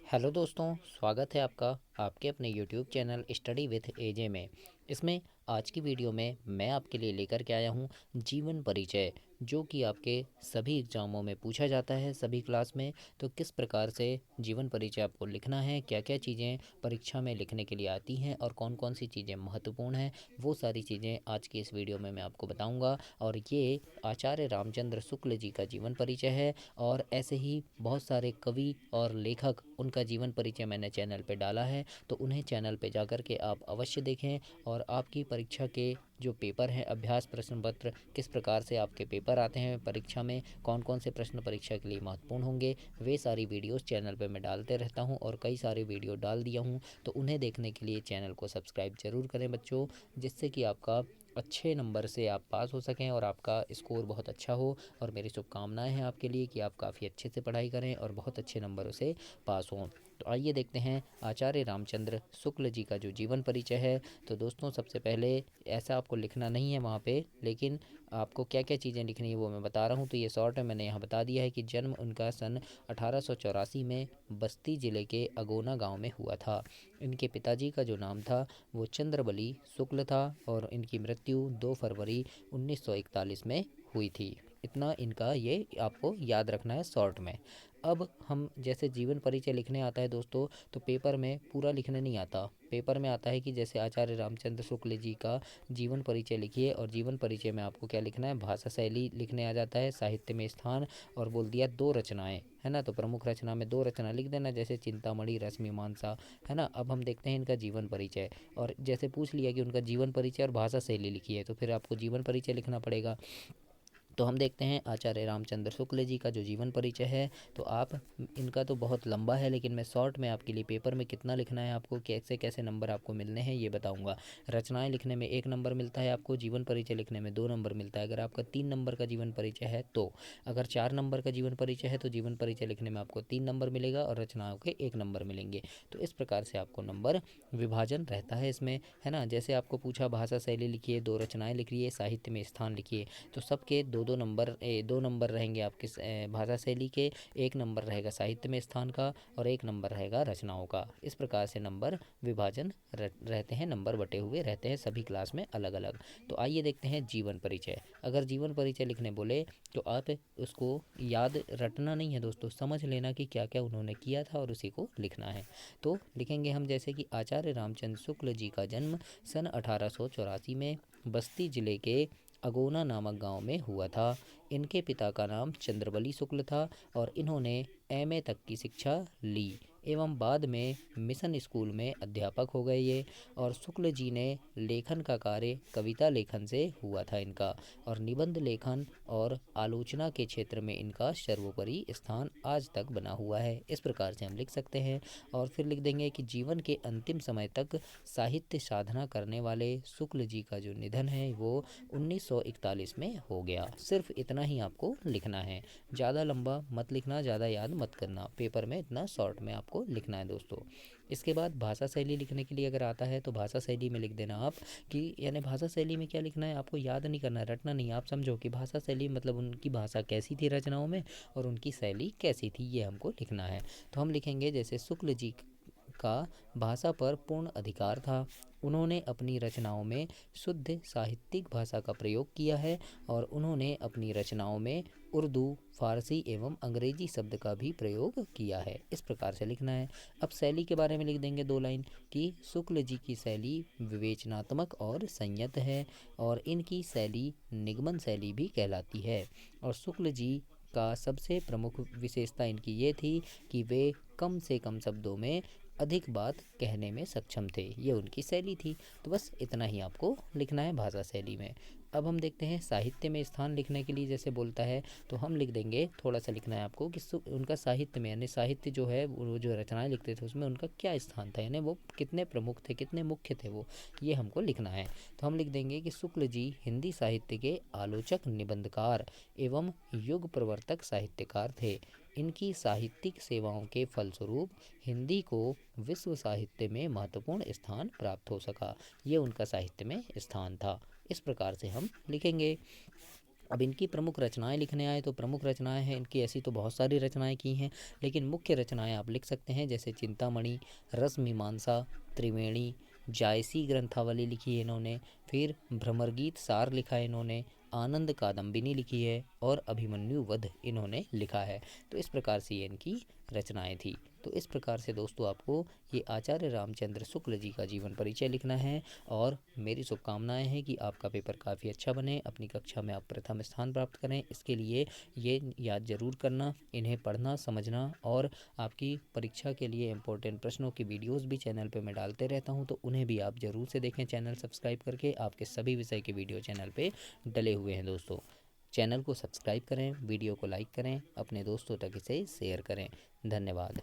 Hello दोस्तों, स्वागत है आपका आपके अपने यूट्यूब चैनल स्टडी विथ एजे में। इसमें आज की वीडियो में मैं आपके लिए लेकर के आया हूँ जीवन परिचय, जो कि आपके सभी एग्ज़ामों में पूछा जाता है सभी क्लास में। तो किस प्रकार से जीवन परिचय आपको लिखना है, क्या क्या चीज़ें परीक्षा में लिखने के लिए आती हैं और कौन कौन सी चीज़ें महत्वपूर्ण हैं, वो सारी चीज़ें आज की इस वीडियो में मैं आपको बताऊँगा। और ये आचार्य रामचंद्र शुक्ल जी का जीवन परिचय है। और ऐसे ही बहुत सारे कवि और लेखक, उनका जीवन परिचय मैंने चैनल पे डाला है, तो उन्हें चैनल पे जा कर के आप अवश्य देखें। और आपकी परीक्षा के जो पेपर हैं, अभ्यास प्रश्न पत्र, किस प्रकार से आपके पेपर आते हैं परीक्षा में, कौन कौन से प्रश्न परीक्षा के लिए महत्वपूर्ण होंगे, वे सारी वीडियोस चैनल पे मैं डालते रहता हूं और कई सारे वीडियो डाल दिया हूं। तो उन्हें देखने के लिए चैनल को सब्सक्राइब ज़रूर करें बच्चों, जिससे कि आपका अच्छे नंबर से आप पास हो सकें और आपका स्कोर बहुत अच्छा हो। और मेरी शुभकामनाएं हैं आपके लिए कि आप काफ़ी अच्छे से पढ़ाई करें और बहुत अच्छे नंबरों से पास हों। तो आइए देखते हैं आचार्य रामचंद्र शुक्ल जी का जो जीवन परिचय है। तो दोस्तों, सबसे पहले ऐसा आपको लिखना नहीं है वहाँ पे, लेकिन आपको क्या क्या चीज़ें लिखनी है वो मैं बता रहा हूँ। तो ये शॉर्ट है, मैंने यहाँ बता दिया है कि जन्म उनका सन 1884 में बस्ती ज़िले के अगोना गांव में हुआ था। इनके पिताजी का जो नाम था वो चंद्रबली शुक्ल था और इनकी मृत्यु 2 फरवरी 1941 में हुई थी। इतना इनका ये आपको याद रखना है शॉर्ट में। अब हम जैसे जीवन परिचय लिखने आता है दोस्तों, तो पेपर में पूरा लिखने नहीं आता। पेपर में आता है कि जैसे आचार्य रामचंद्र शुक्ल जी का जीवन परिचय लिखिए, और जीवन परिचय में आपको क्या लिखना है, भाषा शैली लिखने आ जाता है, साहित्य में स्थान, और बोल दिया 2 रचनाएं, है ना। तो प्रमुख रचना में 2 रचना लिख देना, जैसे चिंतामणि, रश्मिमांसा, है ना। अब हम देखते हैं इनका जीवन परिचय, और जैसे पूछ लिया कि उनका जीवन परिचय और भाषा शैली लिखिए, तो फिर आपको जीवन परिचय लिखना पड़ेगा। तो हम देखते हैं आचार्य रामचंद्र शुक्ल जी का जो जीवन परिचय है। तो आप, इनका तो बहुत लंबा है, लेकिन मैं शॉर्ट में आपके लिए पेपर में कितना लिखना है, आपको कैसे कैसे नंबर आपको मिलने हैं ये बताऊंगा। रचनाएं लिखने में 1 नंबर मिलता है आपको, जीवन परिचय लिखने में 2 नंबर मिलता है अगर आपका 3 नंबर का जीवन परिचय है तो। अगर 4 नंबर का जीवन परिचय है तो जीवन परिचय लिखने में आपको 3 नंबर मिलेगा और रचनाओं के 1 नंबर मिलेंगे। तो इस प्रकार से आपको नंबर विभाजन रहता है इसमें, है ना। जैसे आपको पूछा भाषा शैली लिखिए, 2 रचनाएं लिखिए, साहित्य में स्थान लिखिए, तो सबके 2 नंबर रहेंगे आपके भाषा शैली के, 1 नंबर रहेगा साहित्य में स्थान का, और 1 नंबर रहेगा रचनाओं का। इस प्रकार से नंबर विभाजन रहते हैं, नंबर बटे हुए रहते हैं सभी क्लास में अलग अलग। तो आइए देखते हैं जीवन परिचय। अगर जीवन परिचय लिखने बोले तो आप उसको याद रटना नहीं है दोस्तों, समझ लेना कि क्या क्या उन्होंने किया था और उसी को लिखना है। तो लिखेंगे हम जैसे कि आचार्य रामचंद्र शुक्ल जी का जन्म सन 1884 में बस्ती जिले के अगोना नामक गांव में हुआ था। इनके पिता का नाम चंद्रबली शुक्ल था और इन्होंने एमए तक की शिक्षा ली एवं बाद में मिशन स्कूल में अध्यापक हो गए ये। और शुक्ल जी ने लेखन का कार्य कविता लेखन से हुआ था इनका, और निबंध लेखन और आलोचना के क्षेत्र में इनका सर्वोपरि स्थान आज तक बना हुआ है। इस प्रकार से हम लिख सकते हैं। और फिर लिख देंगे कि जीवन के अंतिम समय तक साहित्य साधना करने वाले शुक्ल जी का जो निधन है वो 1941 में हो गया। सिर्फ इतना ही आपको लिखना है, ज़्यादा लंबा मत लिखना, ज़्यादा याद मत करना, पेपर में इतना शॉर्ट में आपको लिखना है दोस्तों। इसके बाद भाषा शैली लिखने के लिए अगर आता है तो भाषा शैली में लिख देना आप कि, यानी भाषा शैली में क्या लिखना है, आपको याद नहीं करना है, रटना नहीं, आप समझो कि भाषा शैली मतलब उनकी भाषा कैसी थी रचनाओं में और उनकी शैली कैसी थी, ये हमको लिखना है। तो हम लिखेंगे जैसे शुक्ल जी का भाषा पर पूर्ण अधिकार था। उन्होंने अपनी रचनाओं में शुद्ध साहित्यिक भाषा का प्रयोग किया है और उन्होंने अपनी रचनाओं में उर्दू, फारसी एवं अंग्रेजी शब्द का भी प्रयोग किया है। इस प्रकार से लिखना है। अब शैली के बारे में लिख देंगे 2 लाइन कि शुक्ल जी की शैली विवेचनात्मक और संयत है और इनकी शैली निगमन शैली भी कहलाती है। और शुक्ल जी का सबसे प्रमुख विशेषता इनकी ये थी कि वे कम से कम शब्दों में अधिक बात कहने में सक्षम थे, ये उनकी शैली थी। तो बस इतना ही आपको लिखना है भाषा शैली में। अब हम देखते हैं साहित्य में स्थान लिखने के लिए जैसे बोलता है, तो हम लिख देंगे, थोड़ा सा लिखना है आपको कि उनका साहित्य में, यानी साहित्य जो है वो जो रचनाएं लिखते थे उसमें उनका क्या स्थान था, यानी वो कितने प्रमुख थे, कितने मुख्य थे वो, ये हमको लिखना है। तो हम लिख देंगे कि शुक्ल जी हिंदी साहित्य के आलोचक, निबंधकार एवं युग प्रवर्तक साहित्यकार थे। इनकी साहित्यिक सेवाओं के फलस्वरूप हिंदी को विश्व साहित्य में महत्वपूर्ण स्थान प्राप्त हो सका, ये उनका साहित्य में स्थान था। इस प्रकार से हम लिखेंगे। अब इनकी प्रमुख रचनाएं लिखने आए तो प्रमुख रचनाएं हैं इनकी, ऐसी तो बहुत सारी रचनाएं की हैं, लेकिन मुख्य रचनाएं आप लिख सकते हैं जैसे चिंतामणि, रस मीमांसा, त्रिवेणी, जायसी ग्रंथावली लिखी है इन्होंने, फिर भ्रमरगीत सार लिखा है इन्होंने, आनंद कादम्बिनी लिखी है और अभिमन्यु वध इन्होंने लिखा है। तो इस प्रकार से ये इनकी रचनाएं थी। तो इस प्रकार से दोस्तों आपको ये आचार्य रामचंद्र शुक्ल जी का जीवन परिचय लिखना है और मेरी शुभकामनाएं हैं कि आपका पेपर काफ़ी अच्छा बने, अपनी कक्षा में आप प्रथम स्थान प्राप्त करें। इसके लिए ये याद ज़रूर करना, इन्हें पढ़ना समझना, और आपकी परीक्षा के लिए इम्पोर्टेंट प्रश्नों की वीडियोस भी चैनल पे मैं डालते रहता हूं, तो उन्हें भी आप ज़रूर से देखें चैनल सब्सक्राइब करके। आपके सभी विषय के वीडियो चैनल पे डले हुए हैं दोस्तों। चैनल को सब्सक्राइब करें, वीडियो को लाइक करें, अपने दोस्तों तक इसे शेयर करें। धन्यवाद।